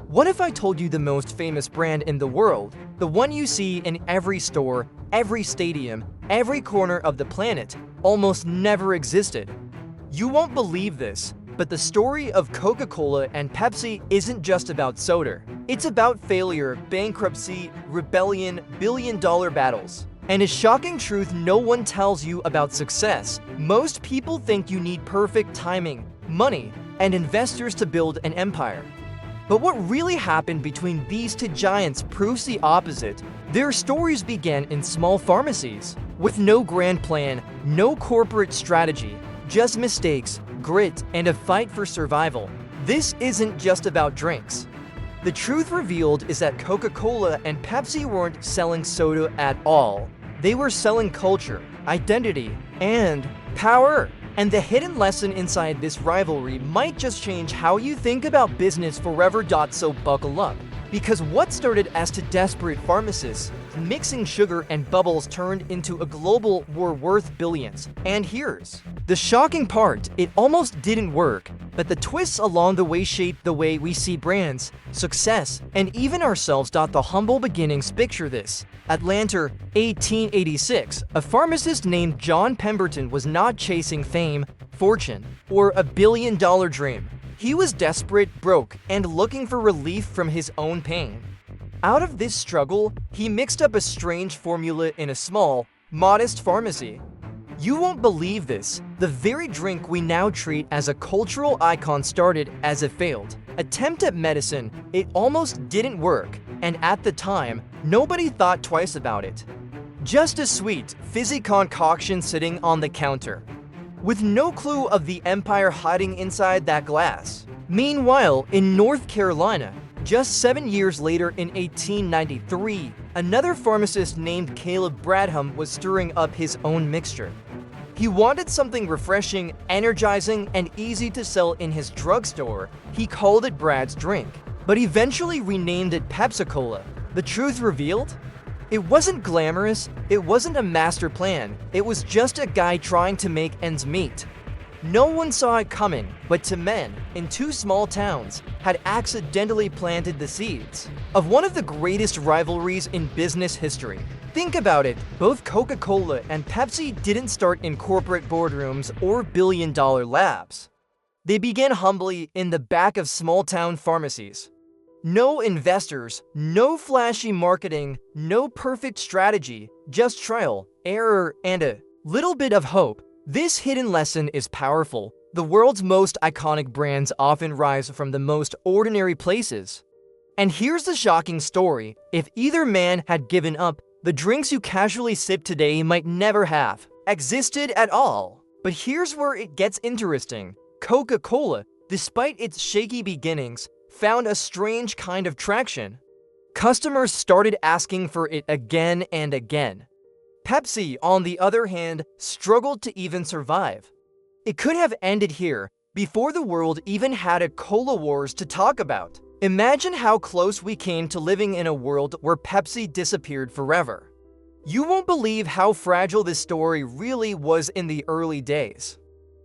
What if I told you the most famous brand in the world, the one you see in every store, every stadium, every corner of the planet, almost never existed? You won't believe this, but the story of Coca-Cola and Pepsi isn't just about soda. It's about failure, bankruptcy, rebellion, billion-dollar battles. And a shocking truth no one tells you about success. Most people think you need perfect timing, money, and investors to build an empire. But what really happened between these two giants proves the opposite. Their stories began in small pharmacies, with no grand plan, no corporate strategy, just mistakes, grit, and a fight for survival. This isn't just about drinks. The truth revealed is that Coca-Cola and Pepsi weren't selling soda at all. They were selling culture, identity, and power. And the hidden lesson inside this rivalry might just change how you think about business forever. So buckle up. Because what started as two desperate pharmacists mixing sugar and bubbles turned into a global war worth billions. And here's the shocking part, it almost didn't work, but the twists along the way shaped the way we see brands, success, and even ourselves. The humble beginnings. Picture this. Atlanta, 1886. A pharmacist named John Pemberton was not chasing fame, fortune, or a billion-dollar dream. He was desperate, broke, and looking for relief from his own pain. Out of this struggle, he mixed up a strange formula in a small, modest pharmacy. You won't believe this. The very drink we now treat as a cultural icon started as a failed attempt at medicine. It almost didn't work, and at the time, nobody thought twice about it. Just a sweet, fizzy concoction sitting on the counter, with no clue of the empire hiding inside that glass. Meanwhile, in North Carolina, just 7 years later in 1893, another pharmacist named Caleb Bradham was stirring up his own mixture. He wanted something refreshing, energizing, and easy to sell in his drugstore. He called it Brad's Drink, but eventually renamed it Pepsi-Cola. The truth revealed? It wasn't glamorous, it wasn't a master plan, it was just a guy trying to make ends meet. No one saw it coming, but two men in two small towns had accidentally planted the seeds of one of the greatest rivalries in business history. Think about it, both Coca-Cola and Pepsi didn't start in corporate boardrooms or billion-dollar labs. They began humbly in the back of small-town pharmacies. No investors, no flashy marketing, no perfect strategy, just trial, error, and a little bit of hope. This hidden lesson is powerful. The world's most iconic brands often rise from the most ordinary places. And here's the shocking story. If either man had given up, the drinks you casually sip today might never have existed at all. But here's where it gets interesting. Coca-Cola, despite its shaky beginnings, found a strange kind of traction. Customers started asking for it again and again. Pepsi, on the other hand, struggled to even survive. It could have ended here, before the world even had a cola wars to talk about. Imagine how close we came to living in a world where Pepsi disappeared forever. You won't believe how fragile this story really was in the early days.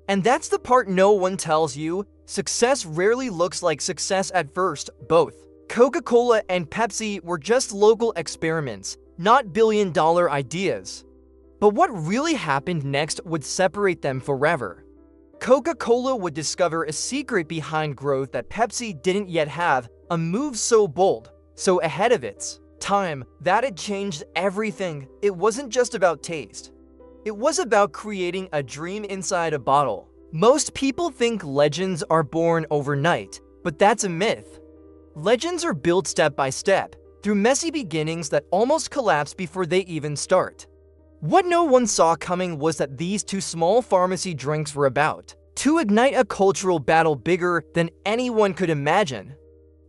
And that's the part no one tells you. Success rarely looks like success at first. Both Coca-Cola and Pepsi were just local experiments, not billion-dollar ideas. But what really happened next would separate them forever. Coca-Cola would discover a secret behind growth that Pepsi didn't yet have, a move so bold, so ahead of its time, that it changed everything. It wasn't just about taste. It was about creating a dream inside a bottle. Most people think legends are born overnight, but that's a myth. Legends are built step by step, through messy beginnings that almost collapse before they even start. What no one saw coming was that these two small pharmacy drinks were about to ignite a cultural battle bigger than anyone could imagine.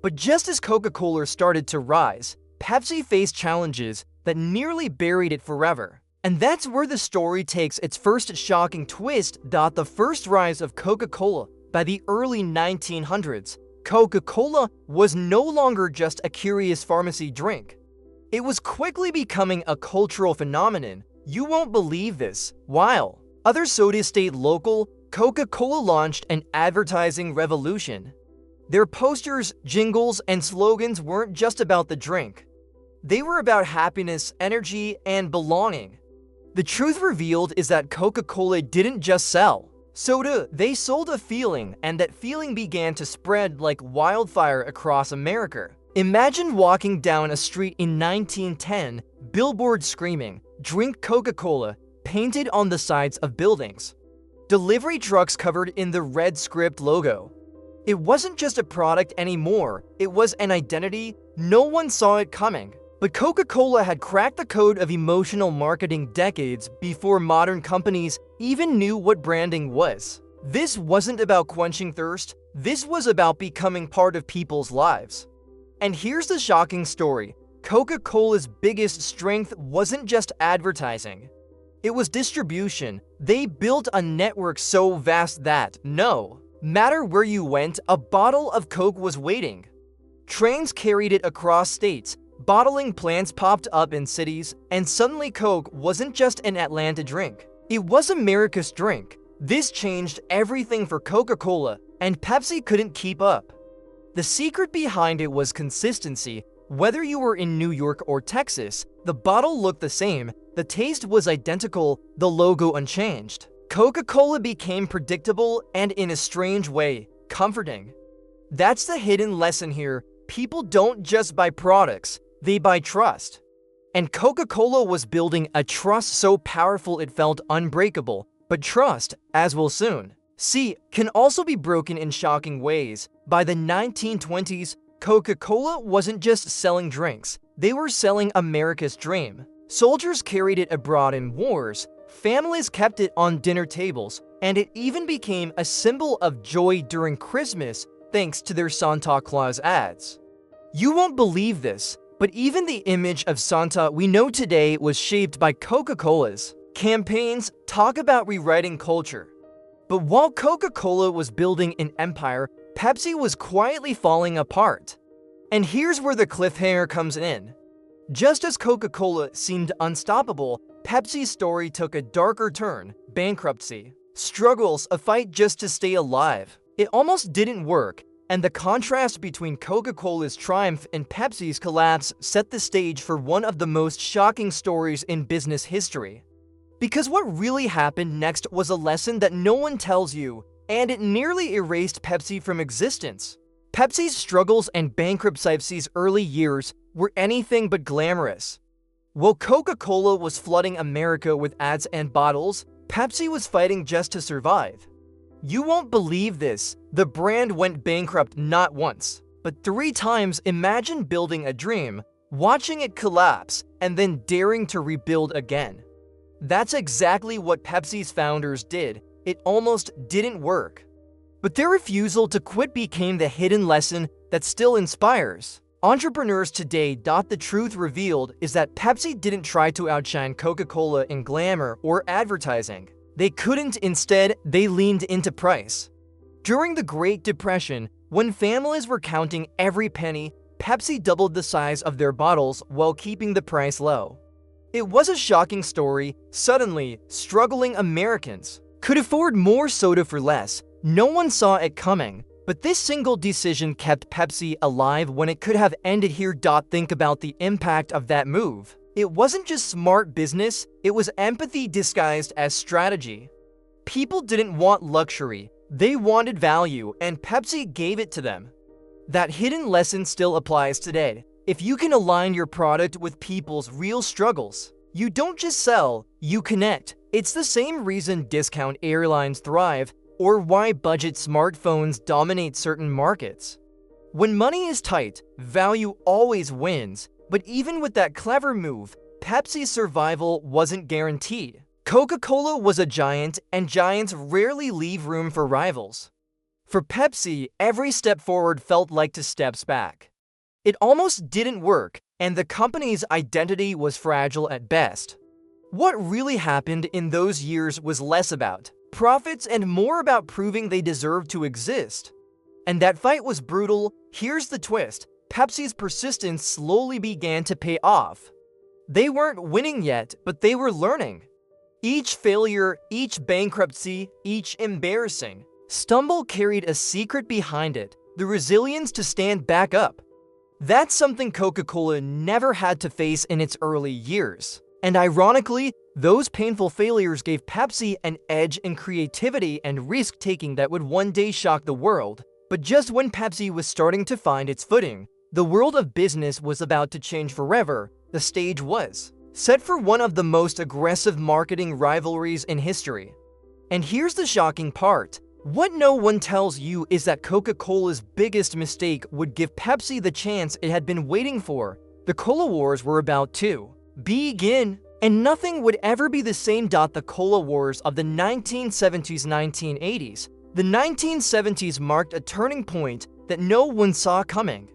But just as Coca-Cola started to rise, Pepsi faced challenges that nearly buried it forever. And that's where the story takes its first shocking twist. The first rise of Coca-Cola. By the early 1900s, Coca-Cola was no longer just a curious pharmacy drink. It was quickly becoming a cultural phenomenon. You won't believe this. While other sodas stayed local, Coca-Cola launched an advertising revolution. Their posters, jingles, and slogans weren't just about the drink. They were about happiness, energy, and belonging. The truth revealed is that Coca-Cola didn't just sell soda, they sold a feeling, and that feeling began to spread like wildfire across America. Imagine walking down a street in 1910, billboards screaming, "Drink Coca-Cola," painted on the sides of buildings. Delivery trucks covered in the red script logo. It wasn't just a product anymore, it was an identity. No one saw it coming. But Coca-Cola had cracked the code of emotional marketing decades before modern companies even knew what branding was. This wasn't about quenching thirst, this was about becoming part of people's lives. And here's the shocking story. Coca-Cola's biggest strength wasn't just advertising. It was distribution. They built a network so vast that, no matter where you went, a bottle of Coke was waiting. Trains carried it across states, bottling plants popped up in cities, and suddenly Coke wasn't just an Atlanta drink. It was America's drink. This changed everything for Coca-Cola, and Pepsi couldn't keep up. The secret behind it was consistency. Whether you were in New York or Texas, the bottle looked the same, the taste was identical, the logo unchanged. Coca-Cola became predictable and, in a strange way, comforting. That's the hidden lesson here. People don't just buy products, they buy trust. And Coca-Cola was building a trust so powerful it felt unbreakable. But trust, as we'll soon see, can also be broken in shocking ways. By the 1920s, Coca-Cola wasn't just selling drinks, they were selling America's dream. Soldiers carried it abroad in wars, families kept it on dinner tables, and it even became a symbol of joy during Christmas thanks to their Santa Claus ads. You won't believe this, but even the image of Santa we know today was shaped by Coca-Cola's campaigns. Talk about rewriting culture. But while Coca-Cola was building an empire, Pepsi was quietly falling apart. And here's where the cliffhanger comes in. Just as Coca-Cola seemed unstoppable, Pepsi's story took a darker turn: bankruptcy, struggles, a fight just to stay alive. It almost didn't work, and the contrast between Coca-Cola's triumph and Pepsi's collapse set the stage for one of the most shocking stories in business history. Because what really happened next was a lesson that no one tells you, and it nearly erased Pepsi from existence. Pepsi's struggles and bankruptcy's early years were anything but glamorous. While Coca-Cola was flooding America with ads and bottles, Pepsi was fighting just to survive. You won't believe this, the brand went bankrupt not once, but 3 times. Imagine building a dream, watching it collapse, and then daring to rebuild again. That's exactly what Pepsi's founders did. It almost didn't work. But their refusal to quit became the hidden lesson that still inspires entrepreneurs today. The truth revealed is that Pepsi didn't try to outshine Coca-Cola in glamour or advertising. They couldn't. Instead, they leaned into price. During the Great Depression, when families were counting every penny, Pepsi doubled the size of their bottles while keeping the price low. It was a shocking story. Suddenly, struggling Americans could afford more soda for less. No one saw it coming, but this single decision kept Pepsi alive when it could have ended here. Think about the impact of that move. It wasn't just smart business, it was empathy disguised as strategy. People didn't want luxury, they wanted value, and Pepsi gave it to them. That hidden lesson still applies today. If you can align your product with people's real struggles, you don't just sell, you connect. It's the same reason discount airlines thrive, or why budget smartphones dominate certain markets. When money is tight, value always wins. But even with that clever move, Pepsi's survival wasn't guaranteed. Coca-Cola was a giant, and giants rarely leave room for rivals. For Pepsi, every step forward felt like 2 steps back. It almost didn't work, and the company's identity was fragile at best. What really happened in those years was less about profits and more about proving they deserved to exist. And that fight was brutal. Here's the twist: Pepsi's persistence slowly began to pay off. They weren't winning yet, but they were learning. Each failure, each bankruptcy, each embarrassing stumble carried a secret behind it. the resilience to stand back up. That's something Coca-Cola never had to face in its early years. And ironically, those painful failures gave Pepsi an edge in creativity and risk-taking that would one day shock the world. But just when Pepsi was starting to find its footing, the world of business was about to change forever. The stage was set for one of the most aggressive marketing rivalries in history. And here's the shocking part. What no one tells you is that Coca-Cola's biggest mistake would give Pepsi the chance it had been waiting for. The Cola Wars were about to begin, and nothing would ever be the same. The Cola Wars of the 1970s-1980s. The 1970s marked a turning point that no one saw coming.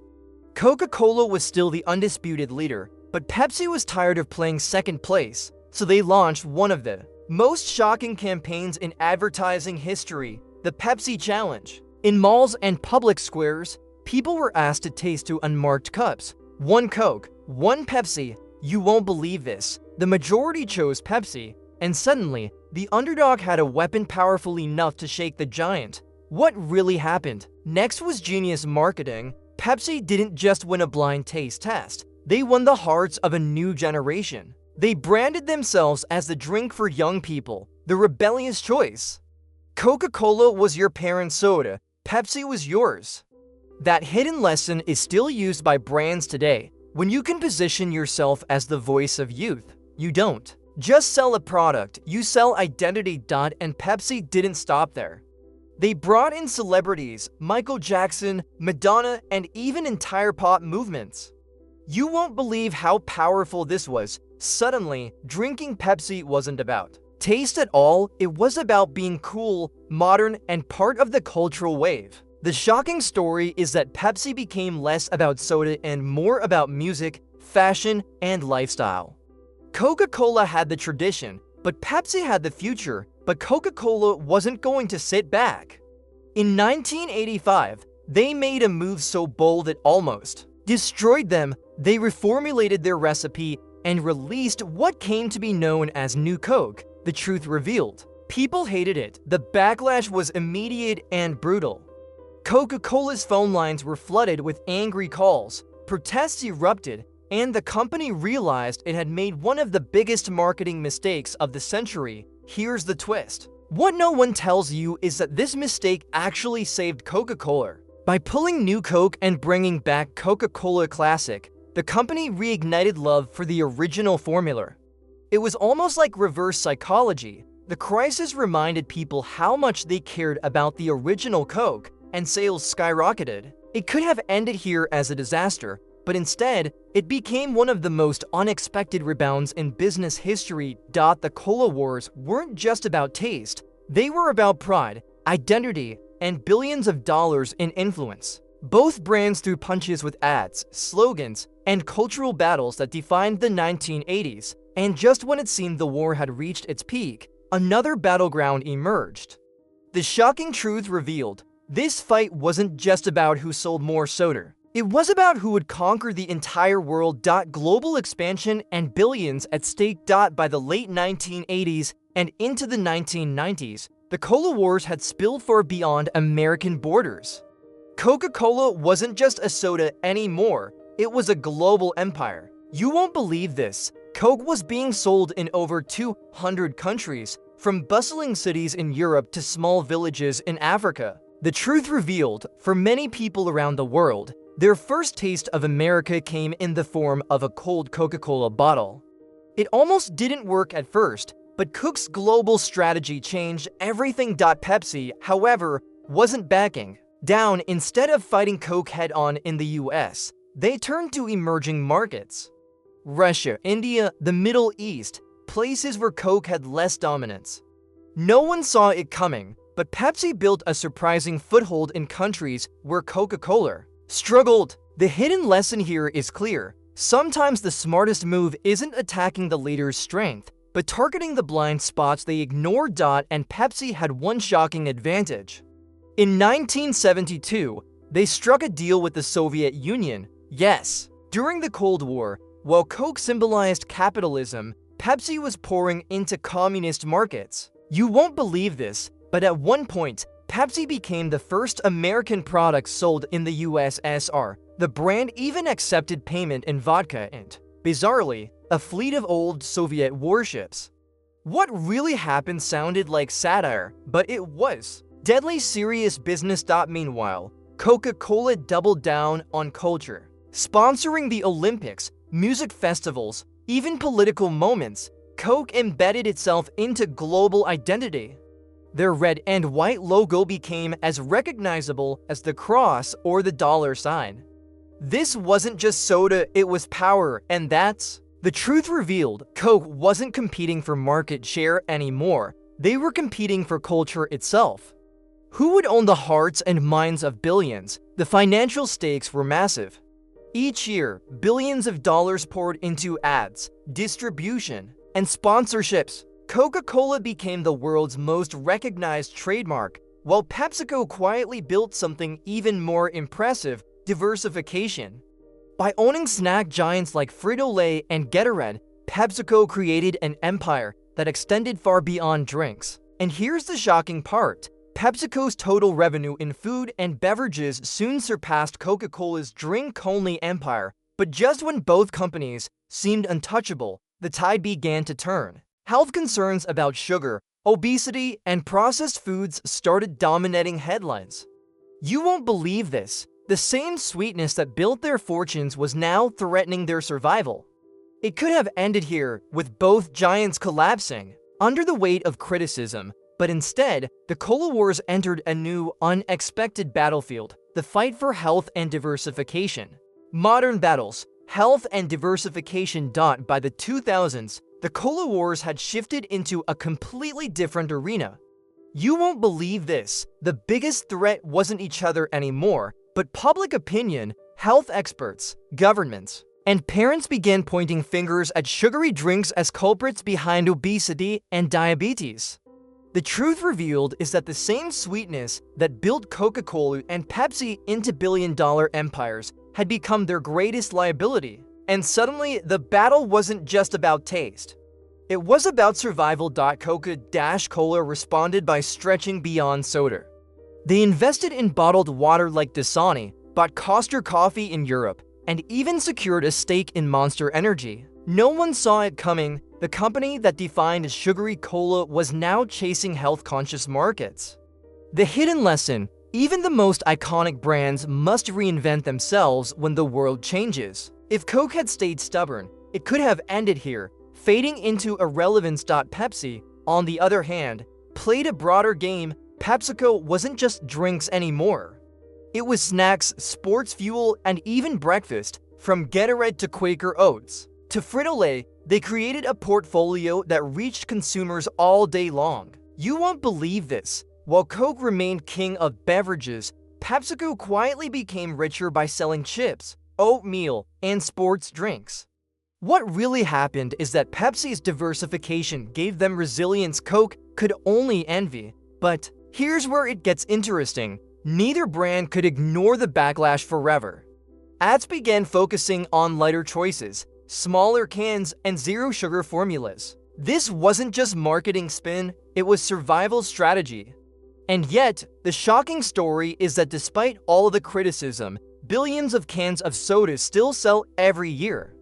Coca-Cola was still the undisputed leader, but Pepsi was tired of playing second place, so they launched one of the most shocking campaigns in advertising history, the Pepsi Challenge. In malls and public squares, people were asked to taste two unmarked cups. One Coke, one Pepsi. You won't believe this. The majority chose Pepsi, and suddenly, the underdog had a weapon powerful enough to shake the giant. What really happened? Next was genius marketing. Pepsi didn't just win a blind taste test. They won the hearts of a new generation. They branded themselves as the drink for young people, the rebellious choice. Coca-Cola was your parents' soda. Pepsi was yours. That hidden lesson is still used by brands today. When you can position yourself as the voice of youth, you don't just sell a product, you sell identity. And Pepsi didn't stop there. They brought in celebrities, Michael Jackson, Madonna, and even entire pop movements. You won't believe how powerful this was. Suddenly, drinking Pepsi wasn't about taste at all. It was about being cool, modern, and part of the cultural wave. The shocking story is that Pepsi became less about soda and more about music, fashion, and lifestyle. Coca-Cola had the tradition, but Pepsi had the future. But Coca-Cola wasn't going to sit back. In 1985, they made a move so bold it almost destroyed them. They reformulated their recipe and released what came to be known as New Coke. The truth revealed. People hated it. The backlash was immediate and brutal. Coca-Cola's phone lines were flooded with angry calls. Protests erupted, and the company realized it had made one of the biggest marketing mistakes of the century. Here's the twist. What no one tells you is that this mistake actually saved Coca-Cola. By pulling New Coke and bringing back Coca-Cola Classic, the company reignited love for the original formula. It was almost like reverse psychology. The crisis reminded people how much they cared about the original Coke, and sales skyrocketed. It could have ended here as a disaster, but instead, it became one of the most unexpected rebounds in business history. The Cola Wars weren't just about taste. They were about pride, identity, and billions of dollars in influence. Both brands threw punches with ads, slogans, and cultural battles that defined the 1980s. And just when it seemed the war had reached its peak, another battleground emerged. The shocking truth revealed. This fight wasn't just about who sold more soda. It was about who would conquer the entire world. Global expansion and billions at stake. By the late 1980s and into the 1990s, the Cola Wars had spilled far beyond American borders. Coca-Cola wasn't just a soda anymore, it was a global empire. You won't believe this. Coke was being sold in over 200 countries, from bustling cities in Europe to small villages in Africa. The truth revealed, for many people around the world, their first taste of America came in the form of a cold Coca-Cola bottle. It almost didn't work at first, but Coke's global strategy changed everything. Pepsi, however, wasn't backing down. Instead of fighting Coke head-on in the US, they turned to emerging markets. Russia, India, the Middle East, places where Coke had less dominance. No one saw it coming, but Pepsi built a surprising foothold in countries where Coca-Cola struggled. The hidden lesson here is clear. Sometimes the smartest move isn't attacking the leader's strength, but targeting the blind spots they ignored. And Pepsi had one shocking advantage. In 1972, they struck a deal with the Soviet Union. Yes, during the Cold War, while Coke symbolized capitalism, Pepsi was pouring into communist markets. You won't believe this, but at one point, Pepsi became the first American product sold in the USSR. The brand even accepted payment in vodka and, bizarrely, a fleet of old Soviet warships. What really happened sounded like satire, but it was deadly serious business. Meanwhile, Coca-Cola doubled down on culture, sponsoring the Olympics, music festivals, even political moments. Coke embedded itself into global identity. Their red and white logo became as recognizable as the cross or the dollar sign. This wasn't just soda, it was power, and that's the truth revealed. Coke wasn't competing for market share anymore. They were competing for culture itself. Who would own the hearts and minds of billions? The financial stakes were massive. Each year, billions of dollars poured into ads, distribution, and sponsorships. Coca-Cola became the world's most recognized trademark, while PepsiCo quietly built something even more impressive: diversification. By owning snack giants like Frito-Lay and Gatorade, PepsiCo created an empire that extended far beyond drinks. And here's the shocking part: PepsiCo's total revenue in food and beverages soon surpassed Coca-Cola's drink-only empire. But just when both companies seemed untouchable, the tide began to turn. Health concerns about sugar, obesity, and processed foods started dominating headlines. You won't believe this. The same sweetness that built their fortunes was now threatening their survival. It could have ended here, with both giants collapsing under the weight of criticism, but instead, the Cola Wars entered a new, unexpected battlefield: the fight for health and diversification. Modern battles, health and diversification. By the 2000s, the Cola Wars had shifted into a completely different arena. You won't believe this. The biggest threat wasn't each other anymore, but public opinion. Health experts, governments, and parents began pointing fingers at sugary drinks as culprits behind obesity and diabetes. The truth revealed is that the same sweetness that built Coca-Cola and Pepsi into billion-dollar empires had become their greatest liability. And suddenly, the battle wasn't just about taste. It was about survival. Coca-Cola responded by stretching beyond soda. They invested in bottled water like Dasani, bought Costa Coffee in Europe, and even secured a stake in Monster Energy. No one saw it coming. The company that defined sugary cola was now chasing health-conscious markets. The hidden lesson: even the most iconic brands must reinvent themselves when the world changes. If Coke had stayed stubborn, it could have ended here, fading into irrelevance. Pepsi, on the other hand, played a broader game. PepsiCo wasn't just drinks anymore. It was snacks, sports fuel, and even breakfast. From Gatorade to Quaker Oats to Frito-Lay, they created a portfolio that reached consumers all day long. You won't believe this. While Coke remained king of beverages, PepsiCo quietly became richer by selling chips, oatmeal, and sports drinks. What really happened is that Pepsi's diversification gave them resilience Coke could only envy. But here's where it gets interesting: neither brand could ignore the backlash forever. Ads began focusing on lighter choices, smaller cans, and zero-sugar formulas. This wasn't just marketing spin, it was survival strategy. And yet, the shocking story is that despite all the criticism, billions of cans of soda still sell every year.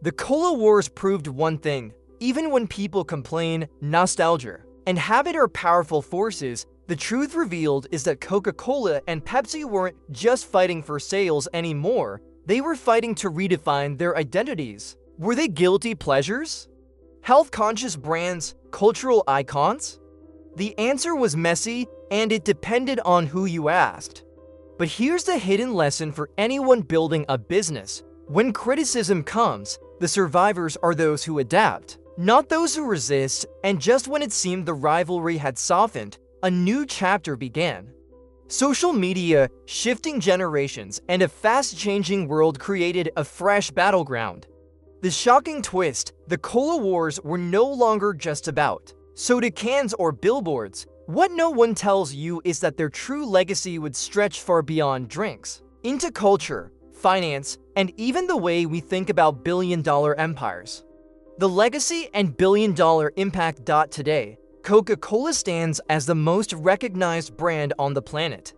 The Cola Wars proved one thing: even when people complain, nostalgia and habit are powerful forces. The truth revealed is that Coca-Cola and Pepsi weren't just fighting for sales anymore, they were fighting to redefine their identities. Were they guilty pleasures? Health-conscious brands? Cultural icons? The answer was messy, and it depended on who you asked. But here's the hidden lesson for anyone building a business: when criticism comes, the survivors are those who adapt, not those who resist. And just when it seemed the rivalry had softened, a new chapter began. Social media, shifting generations, and a fast-changing world created a fresh battleground. The shocking twist: the Cola Wars were no longer just about soda cans or billboards. What no one tells you is that their true legacy would stretch far beyond drinks, into culture, finance, and even the way we think about billion-dollar empires. The legacy and billion-dollar impact. Today, Coca-Cola stands as the most recognized brand on the planet.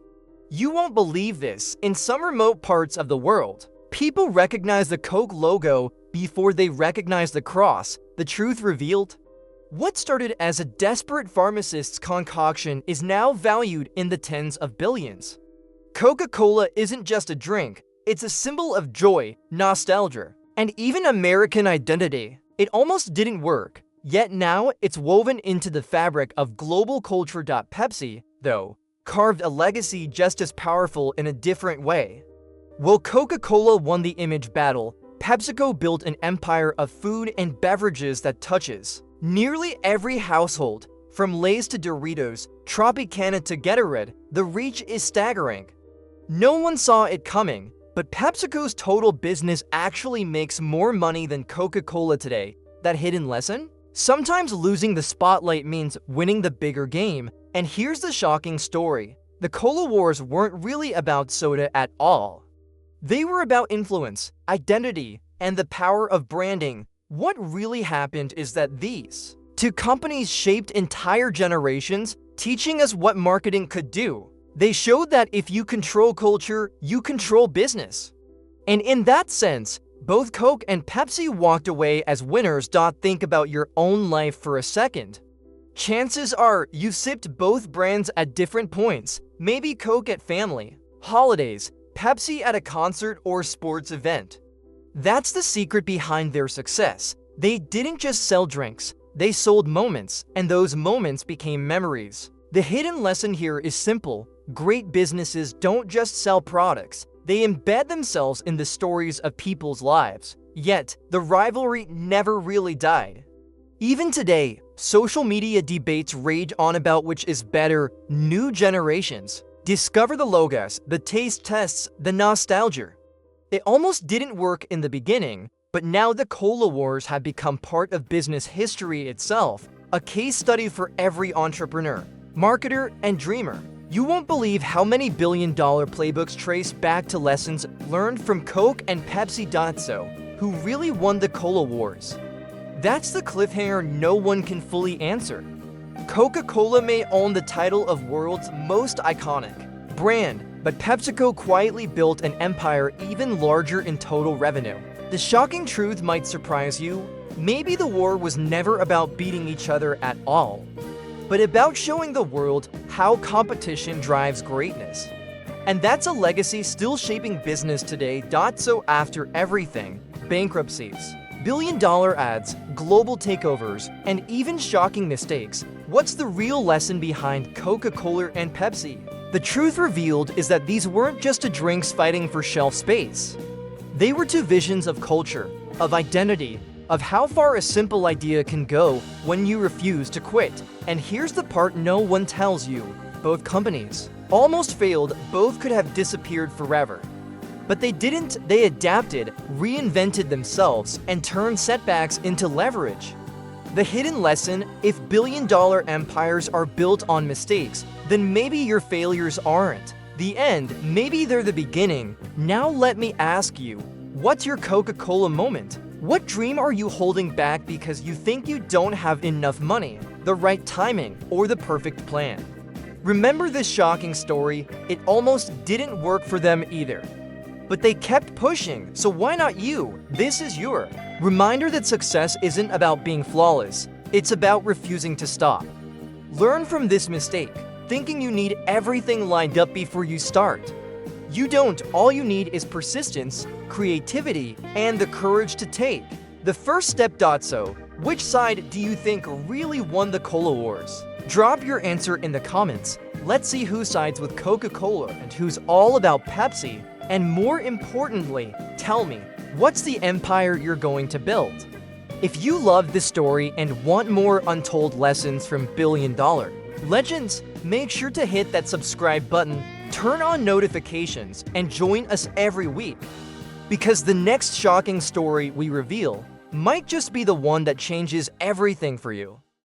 You won't believe this, in some remote parts of the world, people recognize the Coke logo before they recognize the cross. The truth revealed? What started as a desperate pharmacist's concoction is now valued in the tens of billions. Coca-Cola isn't just a drink, it's a symbol of joy, nostalgia, and even American identity. It almost didn't work, yet now it's woven into the fabric of global culture. Pepsi, though, carved a legacy just as powerful in a different way. While Coca-Cola won the image battle, PepsiCo built an empire of food and beverages that touches nearly every household. From Lay's to Doritos, Tropicana to Gatorade, the reach is staggering. No one saw it coming, but PepsiCo's total business actually makes more money than Coca-Cola today. That hidden lesson? Sometimes losing the spotlight means winning the bigger game. And here's the shocking story. The Cola Wars weren't really about soda at all. They were about influence, identity, and the power of branding. What really happened is that these two companies shaped entire generations, teaching us what marketing could do. They showed that if you control culture, you control business. And in that sense, both Coke and Pepsi walked away as winners. Think about your own life for a second. Chances are you sipped both brands at different points, maybe Coke at family, holidays, Pepsi at a concert or sports event. That's the secret behind their success. They didn't just sell drinks, they sold moments, and those moments became memories. The hidden lesson here is simple. Great businesses don't just sell products, they embed themselves in the stories of people's lives. Yet, the rivalry never really died. Even today, social media debates rage on about which is better. New generations discover the logos, the taste tests, the nostalgia. It almost didn't work in the beginning, but now the Cola Wars have become part of business history itself, a case study for every entrepreneur, marketer, and dreamer. You won't believe how many billion-dollar playbooks trace back to lessons learned from Coke and Pepsi. So, who really won the Cola Wars? That's the cliffhanger no one can fully answer. Coca-Cola may own the title of world's most iconic brand, but PepsiCo quietly built an empire even larger in total revenue. The shocking truth might surprise you. Maybe the war was never about beating each other at all, but about showing the world how competition drives greatness. And that's a legacy still shaping business today. So after everything, bankruptcies, billion-dollar ads, global takeovers, and even shocking mistakes, what's the real lesson behind Coca-Cola and Pepsi? The truth revealed is that these weren't just two drinks fighting for shelf space. They were two visions of culture, of identity, of how far a simple idea can go when you refuse to quit. And here's the part no one tells you. Both companies almost failed, both could have disappeared forever. But they didn't. They adapted, reinvented themselves, and turned setbacks into leverage. The hidden lesson: if billion-dollar empires are built on mistakes, then maybe your failures aren't the end, maybe they're the beginning. Now let me ask you, what's your Coca-Cola moment? What dream are you holding back because you think you don't have enough money, the right timing, or the perfect plan? Remember this shocking story? It almost didn't work for them either. But they kept pushing, so why not you? This is your reminder that success isn't about being flawless, it's about refusing to stop. Learn from this mistake, thinking you need everything lined up before you start. You don't. All you need is persistence, creativity, and the courage to take the first step. So, which side do you think really won the Cola Wars? Drop your answer in the comments. Let's see who sides with Coca-Cola and who's all about Pepsi. And more importantly, tell me, what's the empire you're going to build? If you love this story and want more untold lessons from billion-dollar legends, make sure to hit that subscribe button, turn on notifications, and join us every week. Because the next shocking story we reveal might just be the one that changes everything for you.